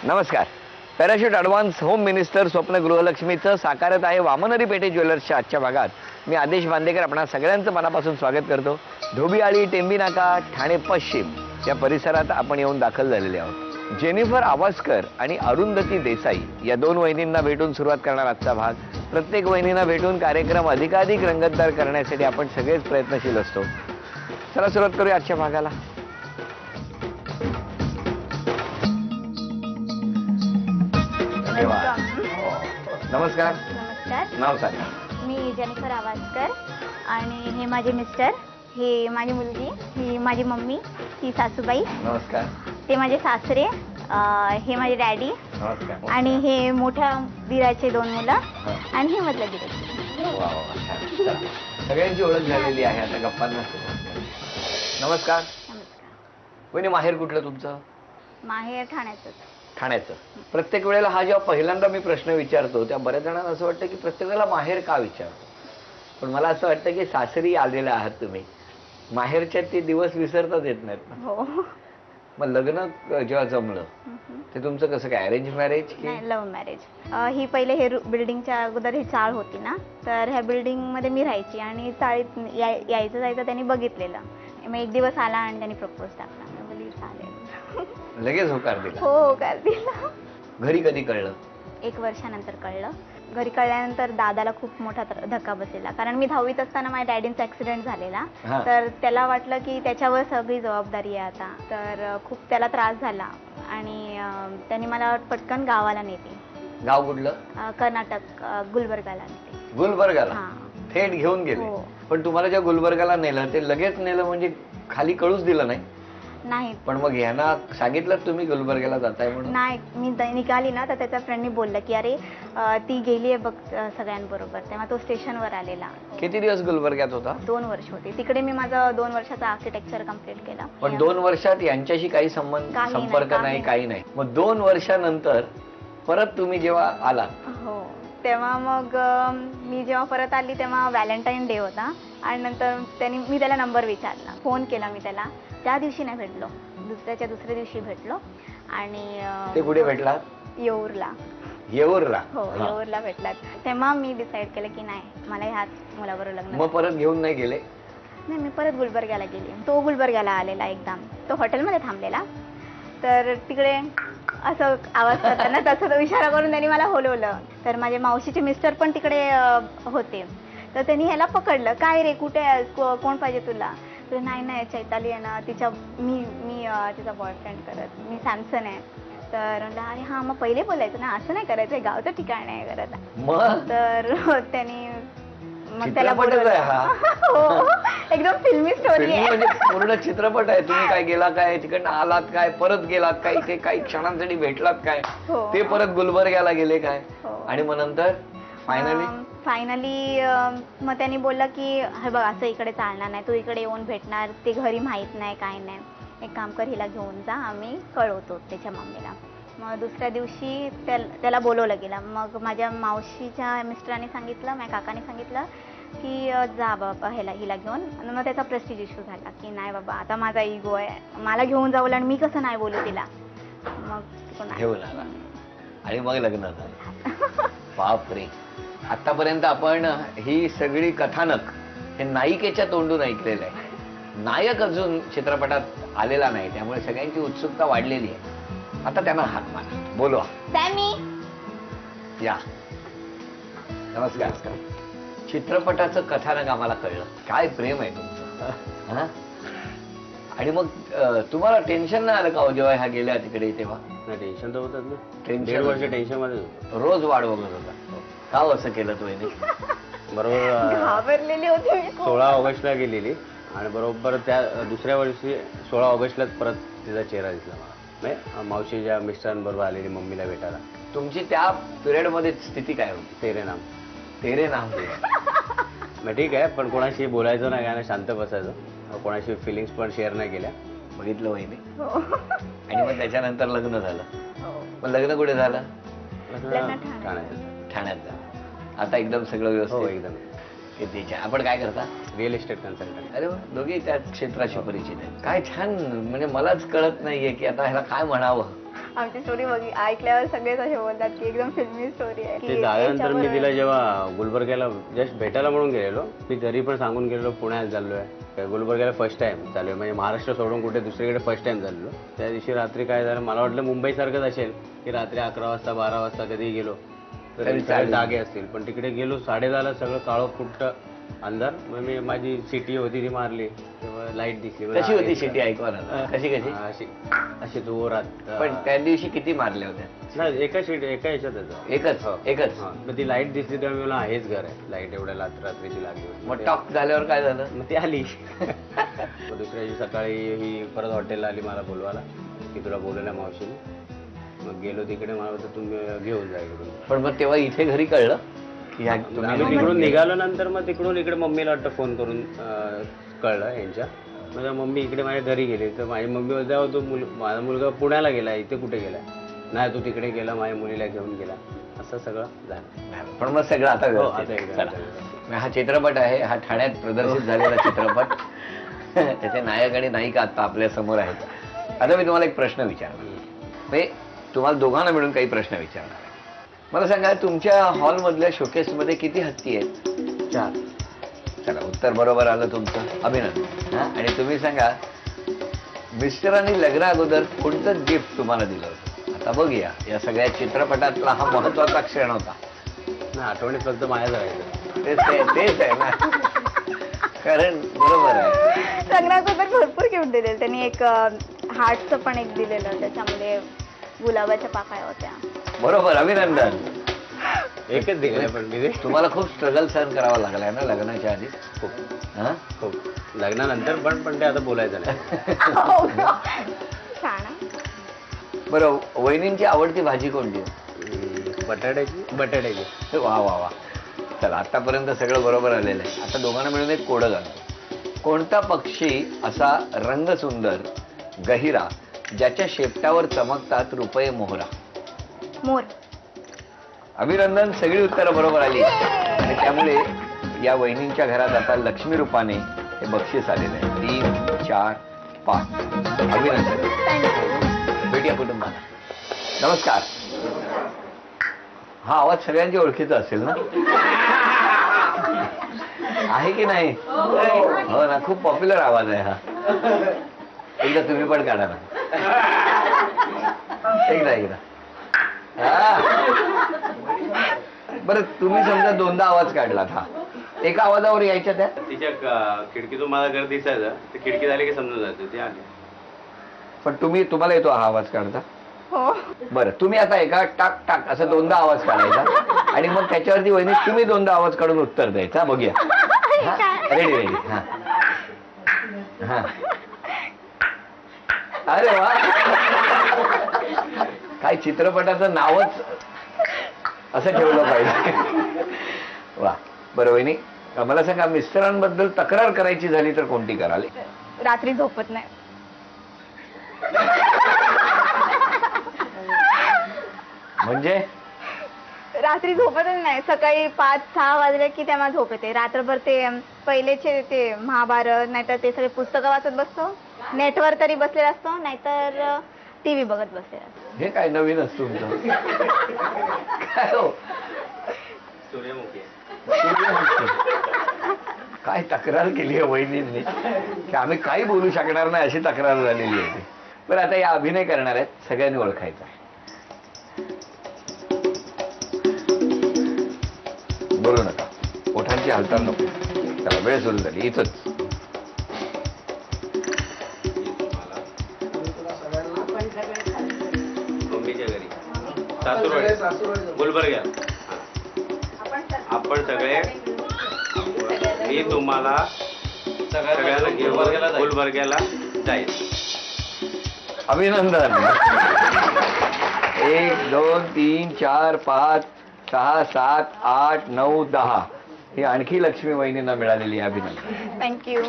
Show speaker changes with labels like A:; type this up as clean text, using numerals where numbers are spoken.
A: नमस्कार. Parachute advance home minister स्वप्न गृहलक्ष्मीचं साकारत आहे वामनरी पेठे ज्वेलर्सच्या आजच्या भागात. मी आदेश बांदेकर आपणा सगळ्यांचं मनापासून स्वागत करतो. धोबीआळी, टेंबी नाका, ठाणे पश्चिम या परिसरात आपण येऊन दाखल झालेले आहोत. जेनिफर आवासकर आणि अरुंधती देसाई या दोन वहिनींना भेटून सुरुवात करणार आजचा भाग. प्रत्येक वहिनींना भेटून कार्यक्रम अधिकाधिक रंगतदार करण्यासाठी आपण सगळेच प्रयत्नशील असतो. चला सुरुवात करूया आजच्या भागाला. नमस्कार.
B: नमस्कार.
A: नाव सांगा.
B: मी जेनिफर आवासकर आणि हे माझे मिस्टर, हे माझी मुलगी, ही माझी मम्मी, ही सासूबाई.
A: नमस्कार.
B: ते माझे सासरे, हे माझे डॅडी
A: नमस्कार.
B: आणि हे मोठ्या दिराचे दोन मुलं आणि हे मधल्या दिराचे.
A: वा वा वा, छान. चला. सगळ्यांची ओळख झालेली आहे, आता गप्पांना सुरुवात करू. नमस्कार.
B: नमस्कार.
A: वहिनी, माहेर कुठलं तुमचं?
B: माहेर ठाण्याचं.
A: ठाण्याचं. प्रत्येक वेळेला हा जेव्हा पहिल्यांदा मी प्रश्न विचारतो त्या बऱ्याच जणांना असं वाटतं की प्रत्येक वेळेला माहेर का विचारतो, पण मला असं वाटतं की सासरी आलेला आहात तुम्ही, माहेरच्या ते दिवस विसरताच येत नाहीत.
B: हो.
A: मग लग्न जेव्हा जमलं ते तुमचं कसं काय, अरेंज मॅरेज की?
B: नाही, लव्ह मॅरेज. ही पहिले हे बिल्डिंगच्या अगोदर ही चाळ होती ना, तर ह्या बिल्डिंगमध्ये मी राहायची आणि चाळीत यायचं जायचं त्यांनी बघितलेलं. मग एक दिवस आला आणि त्यांनी प्रपोज टाकला. मी बोलली चालेल.
A: लगेच होकार दिला?
B: हो, होकार दिला.
A: घरी कधी कळलं?
B: 1 वर्षानंतर कळलं. घरी कळल्यानंतर दादाला खूप मोठा धक्का बसलेला, कारण मी 10वीत असताना माझ्या डॅडींचा ऍक्सिडेंट झालेला. तर त्याला वाटलं की त्याच्यावर सगळी जबाबदारी आहे आता, तर खूप त्याला त्रास झाला आणि त्यांनी मला पटकन गावाला नेते.
A: गाव कुठलं?
B: कर्नाटक, गुलबर्गाला नेते.
A: गुलबर्गाला?
B: हा.
A: थेट घेऊन गेले?
B: हो.
A: पण तुम्हाला ज्या गुलबर्गाला नेलं ते लगेच नेलं म्हणजे खाली कळूच दिलं नाही?
B: नाही.
A: पण मग ह्यांना सांगितलं तुम्ही गुलबर्गाला जाताय म्हणून?
B: नाही, मी निघाली ना तर त्याच्या फ्रेंडनी बोललं की अरे ती गेली आहे बघ सगळ्यांबरोबर. तेव्हा तो स्टेशनवर आलेला.
A: किती दिवस गुलबर्ग्यात होता?
B: 2 वर्ष होते तिकडे. मी माझं 2 वर्षाचा आर्किटेक्चर कम्प्लीट केला.
A: पण 2 वर्षात यांच्याशी काही संपर्क नाही, काही नाही. मग 2 वर्षानंतर परत तुम्ही जेव्हा आलात,
B: हो, तेव्हा मग मी जेव्हा परत आली तेव्हा व्हॅलेंटाईन डे होता आणि नंतर मी त्याला नंबर विचारला, फोन केला मी त्याला. त्या दिवशी नाही भेटलो, दुसऱ्या दिवशी भेटलो. आणि
A: ते कुठे भेटला?
B: येऊरला.
A: येऊरला?
B: हो, येऊरला भेटलात. तेव्हा मी डिसाईड केलं की नाही, मला ह्याच मुलाबरोबर लग्न.
A: मग परत घेऊन नाही गेले?
B: नाही, मी परत गुलबर्ग्याला गेली. तो गुलबर्ग्याला आलेला एकदम. तो हॉटेलमध्ये थांबलेला, तर तिकडे असं आवाज करताना तसं तो इशारा करून त्यांनी मला बोलवलं. तर माझे मावशीचे मिस्टर पण तिकडे होते, तर त्यांनी ह्याला पकडलं. काय रे, कुठे आहेस, कोण पाहिजे तुला? तर नाही, चैताली आहे ना, मी तिचा बॉयफ्रेंड करत, मी सॅमसन आहे. तर म्हणलं अरे हां, मग पहिले बोलायचं ना, असं नाही करायचं, गावचं ठिकाण आहे करत.
A: मग
B: तर त्यांनी मग त्याला
A: चित्रपटच आहे हा?
B: हो, एकदम फिल्मी स्टोरी आहे.
A: म्हणजे पूर्ण चित्रपट आहे. तुम्ही काय गेला, काय तिकडनं आलात, काय परत गेलात, काय इथे काही क्षणांसाठी भेटलात, काय ते परत गुलबर्ग्याला गेले, काय आणि मग नंतर
B: फायनली मग त्यांनी बोललं की हे बघ, असं इकडे चालणार नाही, तू इकडे येऊन भेटणार, ते घरी माहीत नाही, काय नाही, एक काम कर, हिला घेऊन जा, आम्ही कळवतो त्याच्या मम्मीला. मग दुसऱ्या दिवशी त्याला बोलवलं गेलं. मग माझ्या मावशीच्या मिस्टरांनी सांगितलं, माझ्या काकाने सांगितलं की जा बाबा हिला घेऊन. मग त्याचा प्रेस्टिज इश्यू झाला की नाही बाबा, आता माझा इगो आहे, मला घेऊन जावं आणि मी कसं नाही बोलू तिला. मग
A: घेऊन आला आणि मग लग्न झालं. बापरे. आतापर्यंत आपण ही सगळी कथानक हे नायिकेच्या तोंडून ऐकलेलं आहे. नायक अजून चित्रपटात आलेला नाही, त्यामुळे सगळ्यांची उत्सुकता वाढलेली आहे. आता त्यांना हाक मारा, बोलवा.
B: सॅमी
A: या. नमस्कार. चित्रपटाचं कथानक आम्हाला कळलं, काय प्रेम आहे तुमचं. आणि मग तुम्हाला टेन्शन नाही आलं का हो जेव्हा ह्या गेल्या तिकडे? तेव्हा
C: टेन्शन तर होतच ना.
A: टेन्शन?
C: 1.5 वर्ष टेन्शन मध्ये होतो.
A: रोज वाढ बघत होता. का असं केलं तू?
C: बरोबर
B: घाबरलेली होती मी.
C: 16 ऑगस्टला गेलेली आणि बरोबर त्या दुसऱ्या वर्षी 16 ऑगस्टलाच परत तिचा चेहरा दिसला मला. मावशीच्या मिस्टरांबरोबर आलेली मम्मीला भेटायला.
A: तुमची त्या पिरियड मध्ये स्थिती काय होती?
C: तेरे नाम.
A: तेरे नाम.
C: मग ठीक आहे, पण कोणाशी बोलायचं नाही, काय शांत बसायचं, कोणाशी फिलिंग्स पण शेअर नाही केल्या.
A: बघितलं वहिनी. आणि मग त्याच्यानंतर लग्न झालं. मग लग्न कुठे झालं? ठाण्यात झालं. आता एकदम सगळं व्यवस्थित?
C: एकदम.
A: किती छान. आपण काय करता?
C: Real estate consultant.
A: अरे दोघे त्या क्षेत्राशी परिचित आहेत. काय छान. म्हणजे मलाच कळत नाहीये की आता ह्याला काय म्हणावं.
B: आमची स्टोरी ऐकल्यावर सगळेच असे बोलतात की एकदम फिल्मी स्टोरी आहे
C: ते
B: की
C: झाल्यानंतर मी
B: याच्यावर-
C: तिला जेव्हा गुलबर्ग्याला जस्ट भेटायला म्हणून गेलेलो, मी घरी पण सांगून गेलेलो पुण्यात चाललोय, गुलबर्ग्याला फर्स्ट टाइम चालू आहे, म्हणजे महाराष्ट्र सोडून कुठे दुसरीकडे फर्स्ट टाइम चाललो. त्या दिवशी रात्री काय झालं, मला वाटलं मुंबईसारखंच असेल की रात्री 11 वाजता 12 वाजता कधी गेलो तर
A: तरी
C: सगळे
A: चालेल.
C: जागे असतील, पण तिकडे गेलो 10:30ला सगळं काळं कुट्ट अंधार. मग मी माझी सिटी होती ती मारली, तेव्हा लाईट दिसली.
A: कशी होती सिटी ऐकवा ना कशी कशी
C: अशी अशी जोरात.
A: पण त्या दिवशी किती मारल्या होत्या
C: नाही, एका ह्याच्यातच
A: एकच एकच
C: हा, मग ती लाईट दिसली तेव्हा मला हेच घर आहे, लाईट एवढ्या रात्रीची लागली होती.
A: मग टॉक झाल्यावर काय झालं
C: मग ती आली. मग दुसऱ्या दिवशी सकाळी ही परत हॉटेलला आली मला बोलवायला की तुला बोलवलं मावशीने. मग गेलो तिकडे, मला वाटतं तुम्ही घेऊन जा इकडून.
A: पण मग तेव्हा इथे घरी कळलं की ह्या
C: आम्ही तिकडून निघालो, नंतर मग तिकडून इकडे मम्मीला वाटतं फोन करून कळलं यांच्या. माझ्या मम्मी इकडे माझ्या घरी गेली, तर माझी मम्मी बोलते तो माझा मुलगा पुण्याला गेला, इथे कुठे गेला, नाही तू तिकडे गेला, माझ्या मुलीला घेऊन गेला, असं सगळं झालं.
A: पण मग सगळं आता
C: हो,
A: व्यवस्थित
C: आता
A: आहे.
C: एकदा
A: चला.
C: व्यवस्थित.
A: हा चित्रपट आहे, हा ठाण्यात प्रदर्शित झालेला चित्रपट. त्याचे नायक आणि नायिका आता आपल्या समोर आहेत. आता मी तुम्हाला एक प्रश्न विचारणार, म्हणजे तुम्हाला दोघांना मिळून काही प्रश्न विचारणार आहे. मला सांगा, तुमच्या हॉलमधल्या शोकेसमध्ये किती हत्ती आहेत? 4. चला, उत्तर बरोबर आलं तुमचं, अभिनंदन. हा, आणि तुम्ही सांगा, मिस्टरांनी लग्ना अगोदर कोणतं गिफ्ट तुम्हाला दिलं होतं? आता बघूया, या सगळ्या चित्रपटातला हा महत्वाचा क्षण होता.
C: नाही, आठवणीत फक्त माझ्या जायचं.
A: तेच आहे ना, कारण बरोबर आहे.
B: लग्नासोबत भरपूर गिफ्ट दिलेलं त्यांनी. एक हार्टचं पण एक दिलेलं, त्याच्यामध्ये गुलाबाच्या पाकळ्या होत्या.
A: बरोबर, अभिनंदन.
C: एकच दिलं पण मी ते.
A: तुम्हाला खूप स्ट्रगल सहन करावा लागलाय ना लग्नाच्या आधी?
C: खूप
A: हा?
C: खूप लग्नानंतर पण ते आता बोलायचं नाही.
B: छान आहे.
A: बरं, वहिनींची आवडती भाजी कोणती?
C: बटाट्याची.
A: वा वा वा. चला, आतापर्यंत सगळं बरोबर आलेलं आहे. आता दोघांना मिळून एक कोडं घालतो. कोणता पक्षी असा रंगसुंदर गहिरा ज्याच्या शेपटावर चमकतात रुपये मोहरा?
B: मोर.
A: अभिनंदन, सगळी उत्तरं बरोबर आली आणि त्यामुळे या वहिनींच्या घरात आता लक्ष्मी रूपाने हे बक्षीस आलेलं आहे. 3, 4, 5. अभिनंदन. भेटूया कुटुंबाला. नमस्कार. हा आवाज सगळ्यांच्या ओळखीचा असेल ना? आहे की नाही? हो ना, खूप पॉप्युलर आवाज आहे हा. एकदा तुम्ही पण काढा ना. एकदा बरं, तुम्ही समजा 2दा आवाज काढलात, हा एका आवाजावर यायच्या त्या?
C: तिच्या खिडकीतून मला घर दिसायचं, ते खिडकी झाली की समजून जायचं ते आले.
A: पण तुम्हाला येतो हा आवाज काढता?
B: हो.
A: बरं, तुम्ही आता एका टाक टाक असं 2दा आवाज काढायचा आणि मग त्याच्यावरती वहिनी तुम्ही 2दा आवाज काढून उत्तर द्यायचा. बघूया. रेडी. हा हा. अरे वा, काय चित्रपटाचं नावच असं ठेवलं पाहिजे. वा. बरं वहिनी, मला सांगा, मिस्टरांबद्दल तक्रार करायची झाली तर कोणती कराल?
B: रात्री झोपत नाही.
A: म्हणजे
B: रात्री झोपतच नाही. सकाळी 5-6 वाजले की तेव्हा झोप येते. रात्रभर ते पहिलेचे ते महाभारत नाहीतर ते सगळे पुस्तकं वाचत बसतो, नेटवर तरी बसलेला असतो, नाहीतर टीव्ही बघत बसलेला असतो.
A: हे काय नवीनच तुमचं? काय हो,
C: सूर्यमुखी.
A: काय तक्रार केली आहे वहिनींनी की आम्ही काही बोलू शकणार नाही अशी तक्रार झालेली होती. बरं, आता या अभिनय करणार आहेत, सगळ्यांनी ओळखायचा. बोलू नका, ओठांची हालचाल नको. चला, वेळ सुरू झाली. इथंच
C: मम्मीच्या घरी सासूरवाडी गुलबर्ग्या. आपण सगळे, मी तुम्हाला सगळ्यांना घेऊन गुलबर्ग्याला जाईल.
A: अभिनंदन. 1, 2, 3, 4, 5, 6, 7, 8, 9, 10 ही आणखी लक्ष्मी वहिनींना मिळालेली आहे. अभिनंदन.
B: थँक्यू.